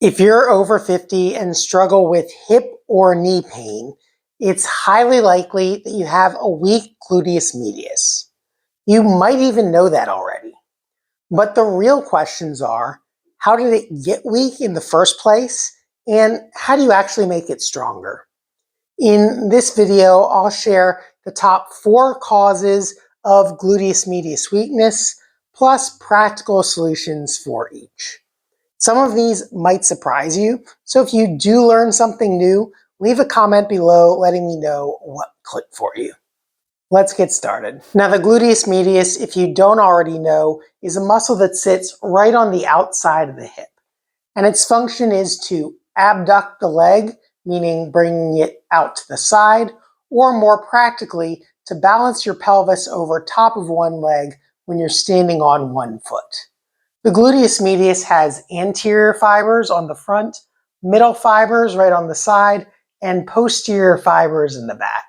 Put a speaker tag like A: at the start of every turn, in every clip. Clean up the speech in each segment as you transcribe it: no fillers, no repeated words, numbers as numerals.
A: If you're over 50 and struggle with hip or knee pain, it's highly likely that you have a weak gluteus medius. You might even know that already. But the real questions are, how did it get weak in the first place? And how do you actually make it stronger? In this video, I'll share the top 4 causes of gluteus medius weakness, plus practical solutions for each. Some of these might surprise you, so if you do learn something new, leave a comment below letting me know what clicked for you. Let's get started. Now, the gluteus medius, if you don't already know, is a muscle that sits right on the outside of the hip. And its function is to abduct the leg, meaning bringing it out to the side, or more practically, to balance your pelvis over top of one leg when you're standing on one foot. The gluteus medius has anterior fibers on the front, middle fibers right on the side, and posterior fibers in the back.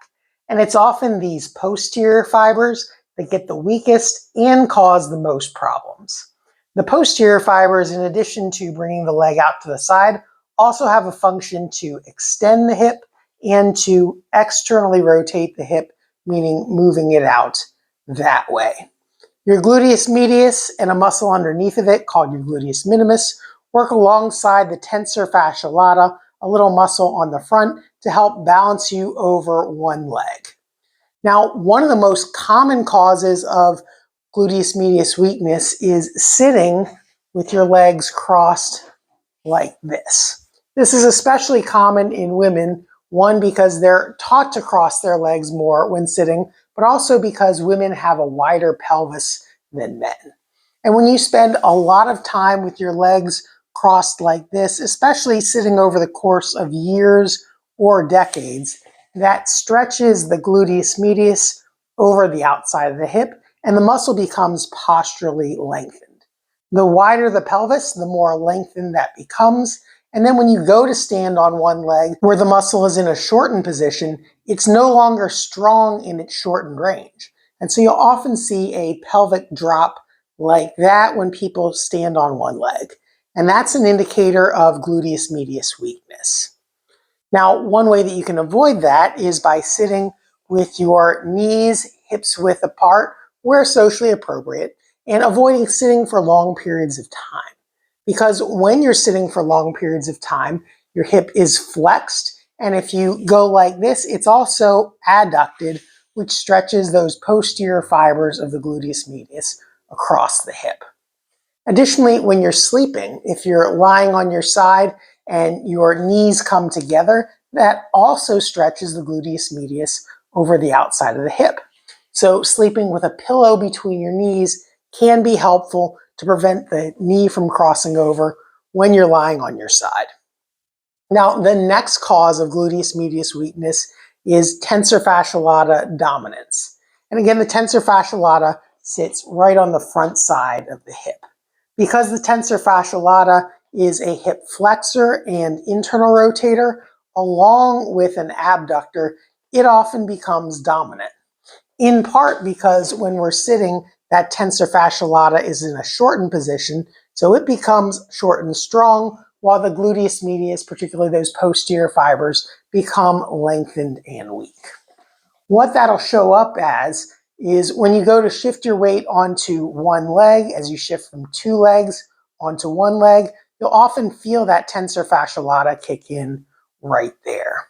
A: And it's often these posterior fibers that get the weakest and cause the most problems. The posterior fibers, in addition to bringing the leg out to the side, also have a function to extend the hip and to externally rotate the hip, meaning moving it out that way. Your gluteus medius and a muscle underneath of it called your gluteus minimus work alongside the tensor fasciae lata, a little muscle on the front, to help balance you over one leg. Now, one of the most common causes of gluteus medius weakness is sitting with your legs crossed like this. This is especially common in women, one, because they're taught to cross their legs more when sitting, but also because women have a wider pelvis than men. And when you spend a lot of time with your legs crossed like this, especially sitting over the course of years or decades, that stretches the gluteus medius over the outside of the hip, and the muscle becomes posturally lengthened. The wider the pelvis, the more lengthened that becomes. And then when you go to stand on one leg where the muscle is in a shortened position, it's no longer strong in its shortened range. And so you'll often see a pelvic drop like that when people stand on one leg. And that's an indicator of gluteus medius weakness. Now, one way that you can avoid that is by sitting with your knees hips width apart where socially appropriate, and avoiding sitting for long periods of time. Because when you're sitting for long periods of time, your hip is flexed, and if you go like this, it's also adducted, which stretches those posterior fibers of the gluteus medius across the hip. Additionally, when you're sleeping, if you're lying on your side and your knees come together, that also stretches the gluteus medius over the outside of the hip. So sleeping with a pillow between your knees can be helpful to prevent the knee from crossing over when you're lying on your side. Now, the next cause of gluteus medius weakness is tensor fasciae lata dominance. And again, the tensor fasciae lata sits right on the front side of the hip. Because the tensor fasciae lata is a hip flexor and internal rotator, along with an abductor, it often becomes dominant. In part because when we're sitting, that tensor fasciae lata is in a shortened position, so it becomes short and strong, while the gluteus medius, particularly those posterior fibers, become lengthened and weak. What that'll show up as is when you go to shift your weight onto one leg, as you shift from 2 legs onto one leg, you'll often feel that tensor fasciae lata kick in right there.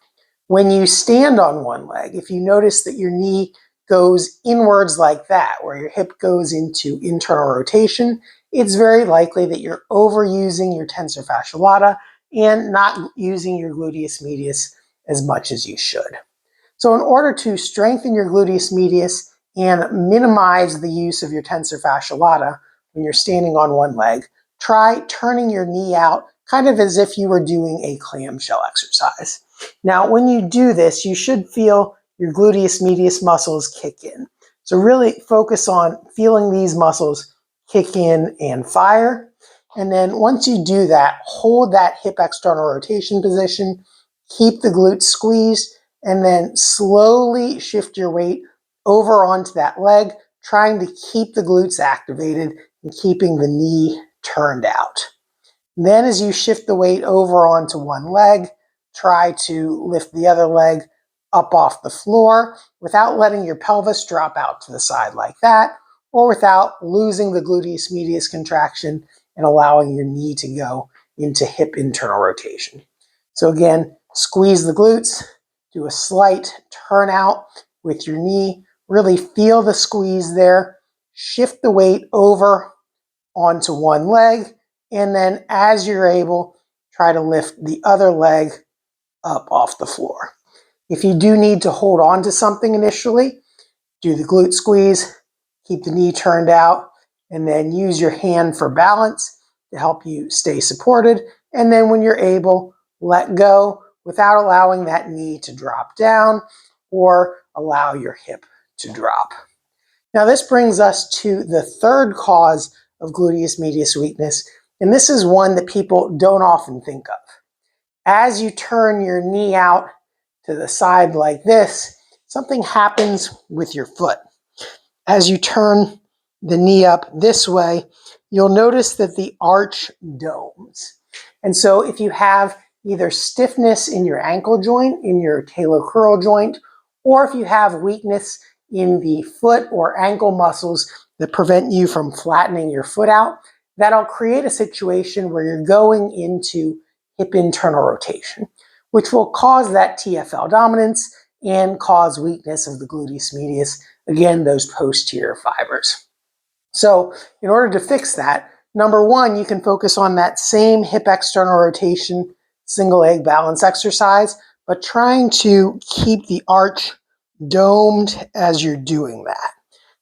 A: When you stand on one leg, if you notice that your knee goes inwards like that, where your hip goes into internal rotation, it's very likely that you're overusing your tensor fasciae lata and not using your gluteus medius as much as you should. So in order to strengthen your gluteus medius and minimize the use of your tensor fasciae lata when you're standing on one leg, try turning your knee out kind of as if you were doing a clamshell exercise. Now, when you do this, you should feel your gluteus medius muscles kick in. So really focus on feeling these muscles kick in and fire. And then once you do that, hold that hip external rotation position, keep the glutes squeezed, and then slowly shift your weight over onto that leg, trying to keep the glutes activated and keeping the knee turned out. Then as you shift the weight over onto one leg, try to lift the other leg up off the floor without letting your pelvis drop out to the side like that, or without losing the gluteus medius contraction and allowing your knee to go into hip internal rotation. So again, squeeze the glutes, do a slight turnout with your knee, really feel the squeeze there, shift the weight over onto one leg, and then as you're able, try to lift the other leg up off the floor. If you do need to hold on to something initially, do the glute squeeze, keep the knee turned out, and then use your hand for balance to help you stay supported. And then when you're able, let go without allowing that knee to drop down or allow your hip to drop. Now this brings us to the third cause of gluteus medius weakness, and this is one that people don't often think of. As you turn your knee out to the side like this, something happens with your foot. As you turn the knee up this way, you'll notice that the arch domes. And so if you have either stiffness in your ankle joint, in your talocrural joint, or if you have weakness in the foot or ankle muscles that prevent you from flattening your foot out, that'll create a situation where you're going into hip internal rotation, which will cause that TFL dominance and cause weakness of the gluteus medius, again, those posterior fibers. So in order to fix that, number one, you can focus on that same hip external rotation, single leg balance exercise, but trying to keep the arch domed as you're doing that.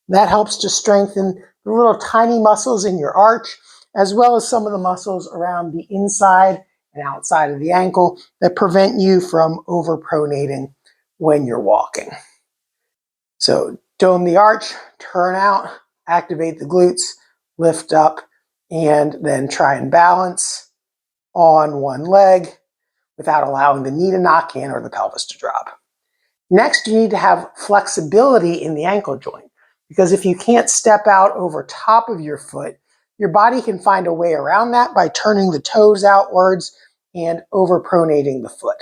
A: That helps to strengthen the little tiny muscles in your arch, as well as some of the muscles around the inside and outside of the ankle that prevent you from overpronating when you're walking. So dome the arch, turn out, activate the glutes, lift up, and then try and balance on one leg without allowing the knee to knock in or the pelvis to drop. Next, you need to have flexibility in the ankle joint, because if you can't step out over top of your foot, your body can find a way around that by turning the toes outwards and overpronating the foot.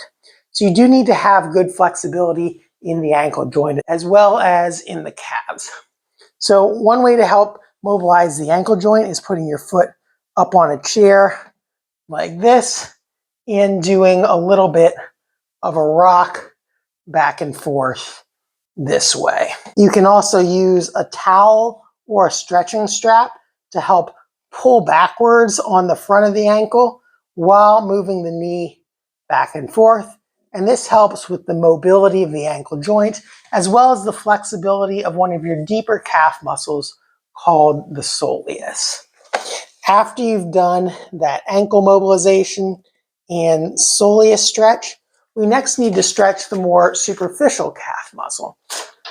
A: So you do need to have good flexibility in the ankle joint as well as in the calves. So one way to help mobilize the ankle joint is putting your foot up on a chair like this and doing a little bit of a rock back and forth this way. You can also use a towel or a stretching strap to help pull backwards on the front of the ankle while moving the knee back and forth. And this helps with the mobility of the ankle joint, as well as the flexibility of one of your deeper calf muscles called the soleus. After you've done that ankle mobilization and soleus stretch, we next need to stretch the more superficial calf muscle.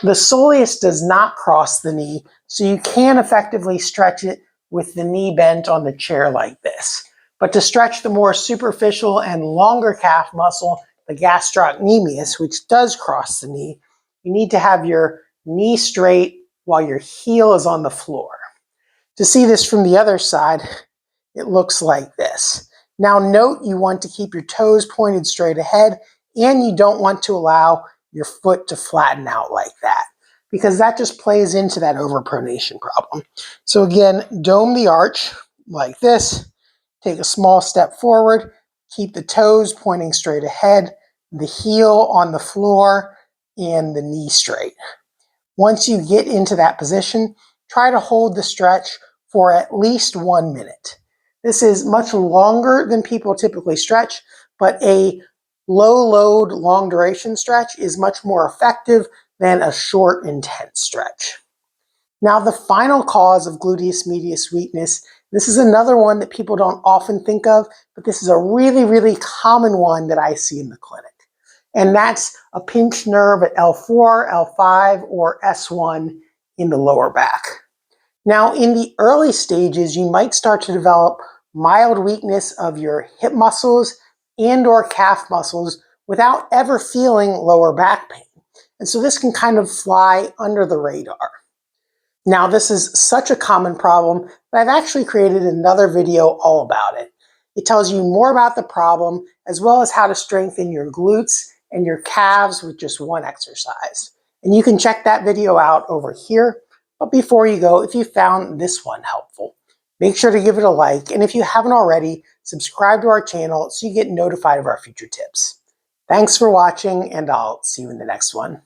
A: The soleus does not cross the knee, so you can effectively stretch it with the knee bent on the chair like this. But to stretch the more superficial and longer calf muscle, the gastrocnemius, which does cross the knee, you need to have your knee straight while your heel is on the floor. To see this from the other side, it looks like this. Now note you want to keep your toes pointed straight ahead, and you don't want to allow your foot to flatten out like that, because that just plays into that overpronation problem. So again, dome the arch like this, take a small step forward, keep the toes pointing straight ahead, the heel on the floor, and the knee straight. Once you get into that position, try to hold the stretch for at least 1 minute. This is much longer than people typically stretch, but a low load, long duration stretch is much more effective than a short, intense stretch. Now, the final cause of gluteus medius weakness, this is another one that people don't often think of, but this is a really, really common one that I see in the clinic. And that's a pinched nerve at L4, L5, or S1 in the lower back. Now, in the early stages, you might start to develop mild weakness of your hip muscles and or calf muscles without ever feeling lower back pain. And so this can kind of fly under the radar. Now, this is such a common problem that I've actually created another video all about it. It tells you more about the problem as well as how to strengthen your glutes and your calves with just one exercise. And you can check that video out over here. But before you go, if you found this one helpful, make sure to give it a like. And if you haven't already, subscribe to our channel so you get notified of our future tips. Thanks for watching, and I'll see you in the next one.